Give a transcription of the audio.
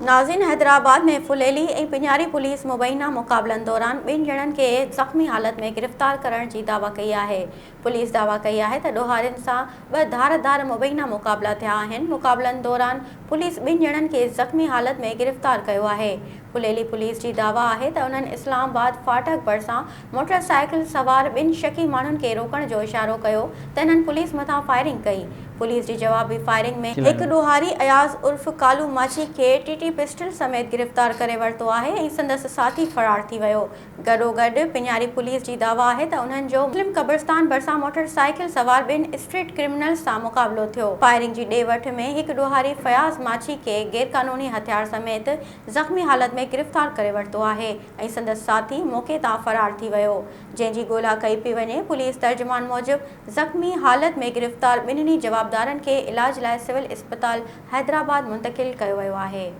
नाज़रीन, हैदराबाद में फुलेली ऐं पिंजारी पुलिस मुबैना मुक़ाबलनि दौरान ॿिनि ॼणनि खे ज़ख़्मी हालत में गिरफ़्तार करण जी दावा कई आहे। पुलिस दावा कई आहे त ॾोहारियुनि सां ॿ धारदार मुबैना मुक़ाबला थिया आहिनि। मुक़ाबलनि दौरान पुलिस ॿिनि ॼणनि खे ज़ख़्मी हालत में गिरफ़्तार कयो आहे। फुलेली पुलिस जी दावा आहे त उन्हनि इस्लामाबाद फाटक भरिसां मोटरसाइकिल सवार ॿिनि शकी माण्हुनि खे रोकण जो इशारो कयो त इन्हनि पुलिस मथां फायरिंग कई। पुलिस जी जवाबी फायरिंग में हिकु ॾोहारी अयाज़ उर्फ़ कालू माची खे टीटी पिस्टल समेत गिरफ़्तार करे वरितो आहे ऐं संदसि साथी फ़रार थी वियो। गॾोगॾु पिंजारी पुलिस जी दावा आहे त उन्हनि जो मुस्लिम क़ब्रिस्तान भरिसां मोटरसाइकिल सवार ॿिनि स्ट्रीट क्रिमिनल्स सां मुक़ाबिलो थियो। फायरिंग जी ॾे वठ में हिकु ॾोहारी फयाज़ माची खे गैरकानूनी हथियार समेत ज़ख़्मी हालत में गिरफ़्तार करे वरितो आहे ऐं संदसि साथी मौक़े तां फ़रार थी वियो, जंहिंजी ॻोल्हा कई पई वञे। पुलिस तर्जुमान मूजिबि ज़ख़्मी हालत में गिरफ़्तार ॿिन्हिनि जवाबदारनि खे इलाज लाइ सिविल इस्पताल हैदराबाद मुंतक़िल कयो वियो आहे।